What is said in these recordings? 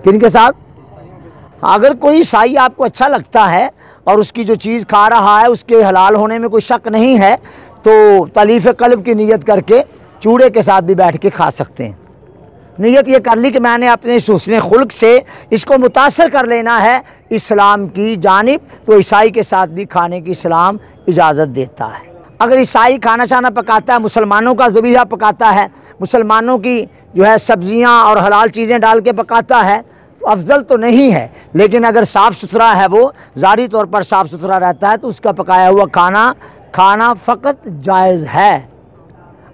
किनके साथ? अगर कोई ईसाई आपको अच्छा लगता है और उसकी जो चीज़ खा रहा है उसके हलाल होने में कोई शक नहीं है, तो तलीफ़ क़ल्ब की नीयत करके चूड़े के साथ भी बैठ के खा सकते हैं। नीयत ये कर ली कि मैंने अपने इस हुस्न खुल्क से इसको मुतासर कर लेना है इस्लाम की जानिब, तो ईसाई के साथ भी खाने की इस्लाम इजाज़त देता है। अगर ईसाई खाना शाना पकाता है, मुसलमानों का ज़बीहा पकाता है, मुसलमानों की जो है सब्जियां और हलाल चीज़ें डाल के पकाता है, तो अफजल तो नहीं है, लेकिन अगर साफ़ सुथरा है, वो ज़ाहिरी तौर पर साफ़ सुथरा रहता है, तो उसका पकाया हुआ खाना फ़कत जायज़ है।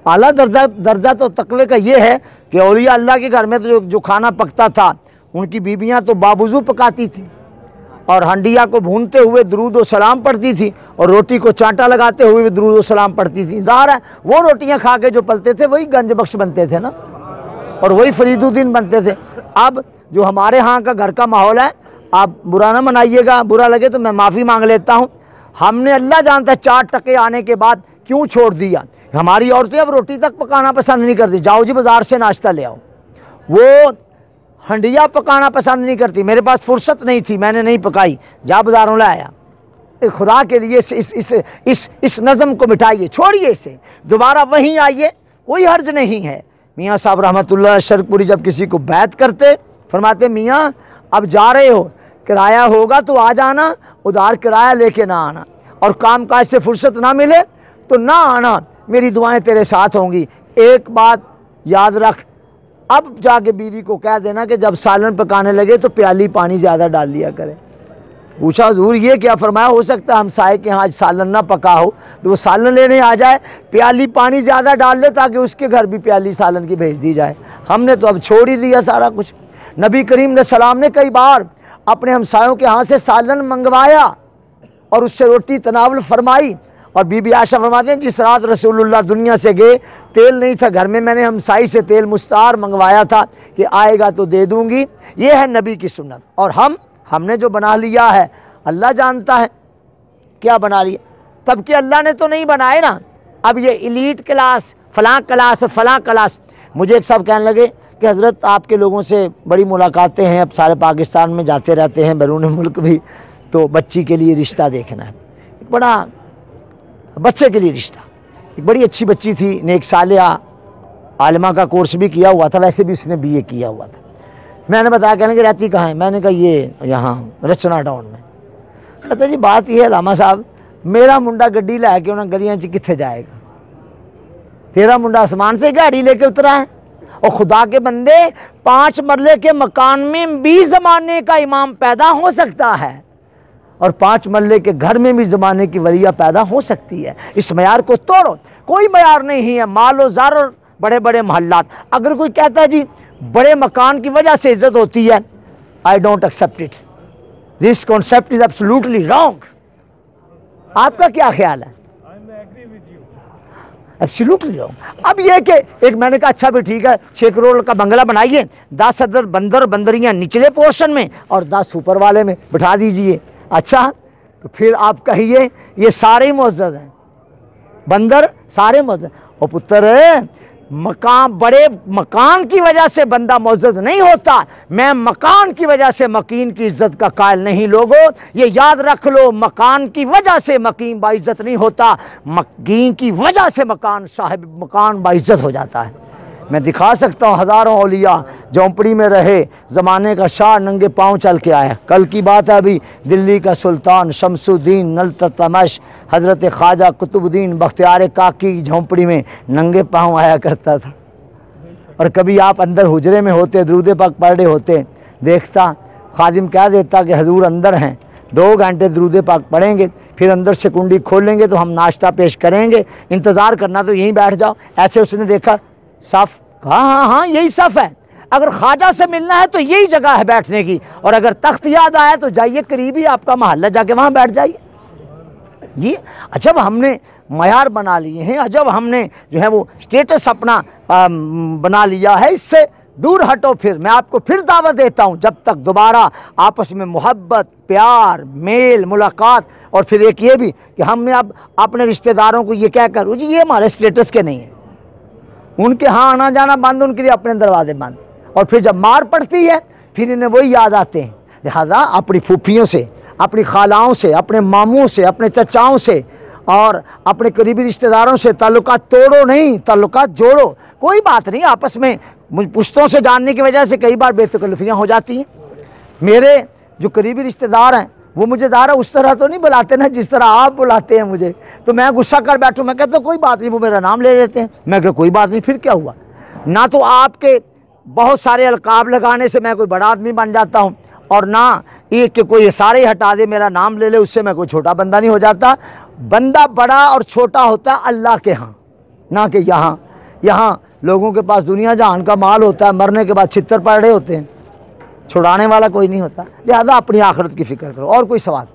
आला दर्जा तो तकवे का ये है कि औलिया अल्लाह के घर में तो जो खाना पकता था, उनकी बीबियां तो बावुज़ू पकाती थी और हंडिया को भूनते हुए दुरूद व सलाम पढ़ती थी और रोटी को चांटा लगाते हुए भी दुरूद व सलाम पढ़ती थी। ज़ाहिर है वो रोटियां खा के जो पलते थे वही गंज बख्श बनते थे ना, और वही फरीदुद्दीन बनते थे। अब जो हमारे यहाँ का घर का माहौल है, आप बुरा ना मनाइएगा, बुरा लगे तो मैं माफ़ी मांग लेता हूँ। हमने अल्लाह जानता है 4 टके आने के बाद क्यों छोड़ दिया। हमारी औरतें अब रोटी तक पकाना पसंद नहीं करती, जाओ जी बाज़ार से नाश्ता ले आओ। वो हंडिया पकाना पसंद नहीं करती, मेरे पास फुर्सत नहीं थी, मैंने नहीं पकाई, जा बाज़ारों ले आया। खुदा के लिए इस नज़म को मिटाइए, छोड़िए इसे, दोबारा वहीं आइए, कोई हर्ज नहीं है। मियाँ साहब रहमतुल्लाह शर्कपुरी जब किसी को बैत करते, फरमाते मियाँ अब जा रहे हो, किराया होगा तो आ जाना, उधार किराया लेके ना आना, और काम काज से फुर्सत ना मिले तो ना आना, मेरी दुआएं तेरे साथ होंगी। एक बात याद रख, अब जाके बीवी को कह देना कि जब सालन पकाने लगे तो प्याली पानी ज़्यादा डाल लिया करे। पूछा हुजूर ये क्या फरमाया? हो सकता है हमसाये के यहाँ आज सालन ना पका हो, तो वो सालन लेने आ जाए, प्याली पानी ज़्यादा डाल ले ताकि उसके घर भी प्याली सालन की भेज दी जाए। हमने तो अब छोड़ ही दिया सारा कुछ। नबी करीम सलाम ने कई बार अपने हमसायों के यहाँ से सालन मंगवाया और उससे रोटी तनावल फरमाई, और बीबी आयशा फरमाते हैं जिस रात रसूलुल्लाह दुनिया से गए तेल नहीं था घर में, मैंने हमसाई से तेल मुस्तार मंगवाया था कि आएगा तो दे दूंगी। ये है नबी की सुन्नत। और हमने जो बना लिया है अल्लाह जानता है क्या बना लिया, तब कि अल्लाह ने तो नहीं बनाए ना। अब ये एलीट क्लास, फलां क्लास और फलां क्लास। मुझे एक साहब कहने लगे कि हज़रत आपके लोगों से बड़ी मुलाकातें हैं, अब सारे पाकिस्तान में जाते रहते हैं, बैरून मुल्क भी, तो बच्ची के लिए रिश्ता देखना है, एक बड़ा बच्चे के लिए रिश्ता। एक बड़ी अच्छी बच्ची थी, नेक सालिया, आलिमा का कोर्स भी किया हुआ था, वैसे भी उसने BA किया हुआ था। मैंने बताया, कहने कि रहती कहाँ है? मैंने कहा ये यहाँ रचना टाउन में। कहता जी बात यह है लामा साहब, मेरा मुंडा गड्डी लैके उन्हें गलियां च कित्थे जाएगा, तेरा मुंडा आसमान से गाड़ी लेके उतरा है, और खुदा के बंदे 5 मरले के मकान में भी ज़माने का इमाम पैदा हो सकता है, और 5 मरले के घर में भी ज़माने की वलिया पैदा हो सकती है। इस मयार को तोड़ो, कोई मयार नहीं है, मालो ज़ार और बड़े बड़े महल्लात। अगर कोई कहता है जी बड़े मकान की वजह से इज्जत होती है, I don't accept it, this concept is absolutely wrong. आपका क्या ख्याल है? Absolutely wrong. अब ये कि एक मैंने कहा अच्छा भी ठीक है, 6 करोड़ का बंगला बनाइए, 10 अदर बंदर बंदरियां निचले पोर्शन में और 10 ऊपर वाले में बिठा दीजिए। अच्छा, तो फिर आप कहिए ये सारे ही मुअज़्ज़ज़ हैं, बंदर सारे मुअज़्ज़ज़। और पुत्र मकान, बड़े मकान की वजह से बंदा मुअज़्ज़ज़ नहीं होता, मैं मकान की वजह से मकीन की इज्जत का कायल नहीं। लोगों ये याद रख लो, मकान की वजह से मकीन बाइज्जत नहीं होता, मकीन की वजह से मकान साहिब मकान बाइज्जत हो जाता है। मैं दिखा सकता हूँ हज़ारों औलिया झोंपड़ी में रहे, ज़माने का शाह नंगे पाँव चल के आया। कल की बात है, अभी दिल्ली का सुल्तान शमसुद्दीन नलततमश हज़रत ख्वाजा कुतुबुद्दीन बख्तियार काकी झोंपड़ी में नंगे पाँव आया करता था। और कभी आप अंदर हुजरे में होते, दरूद पाक पढ़ रहे होते, देखता खादिम कह देता कि हजूर अंदर हैं, 2 घंटे दरूद पाक पढ़ेंगे, फिर अंदर से कुंडी खोलेंगे तो हम नाश्ता पेश करेंगे, इंतज़ार करना तो यहीं बैठ जाओ। ऐसे उसने देखा सफ़, कहा हाँ यही सफ़ है, अगर ख्वाजा से मिलना है तो यही जगह है बैठने की, और अगर तख्त याद आया तो जाइए करीबी आपका महल्ला, जाके वहाँ बैठ जाइए। ये अजब हमने मयार बना लिए हैं, अजब हमने जो है वो स्टेटस अपना बना लिया है। इससे दूर हटो। फिर मैं आपको फिर दावत देता हूँ, जब तक दोबारा आपस में मोहब्बत, प्यार, मेल, मुलाकात, और फिर एक ये भी कि हमने अब अपने रिश्तेदारों को ये कहकर जी ये हमारे स्टेटस के नहीं है, उनके यहाँ आना जाना बंद, उनके लिए अपने दरवाजे बंद। और फिर जब मार पड़ती है फिर इन्हें वही याद आते हैं। लिहाजा अपनी फूफियों से, अपनी खालाओं से, अपने मामूओं से, अपने चचाओं से और अपने करीबी रिश्तेदारों से ताल्लुकात तोड़ो नहीं, ताल्लुकात जोड़ो। कोई बात नहीं, आपस में पुश्तों से जानने की वजह से कई बार बेतकल्लुफियाँ हो जाती हैं। मेरे जो करीबी रिश्तेदार हैं वो मुझे ज़्यादा उस तरह तो नहीं बुलाते ना जिस तरह आप बुलाते हैं मुझे। तो मैं गुस्सा कर बैठूँ, मैं कहता कोई बात नहीं, वो मेरा नाम ले लेते हैं, मैं कहता कोई बात नहीं, फिर क्या हुआ। ना तो आपके बहुत सारे अलकाब लगाने से मैं कोई बड़ा आदमी बन जाता हूँ, और ना ये कि कोई सारे हटा दे मेरा नाम ले ले उससे मैं कोई छोटा बंदा नहीं हो जाता। बंदा बड़ा और छोटा होता है अल्लाह के यहाँ, ना कि यहाँ। यहाँ लोगों के पास दुनिया जहान का माल होता है, मरने के बाद छितर पड़े होते हैं, छुड़ाने वाला कोई नहीं होता। लिहाजा अपनी आखिरत की फ़िक्र करो। और कोई सवाल?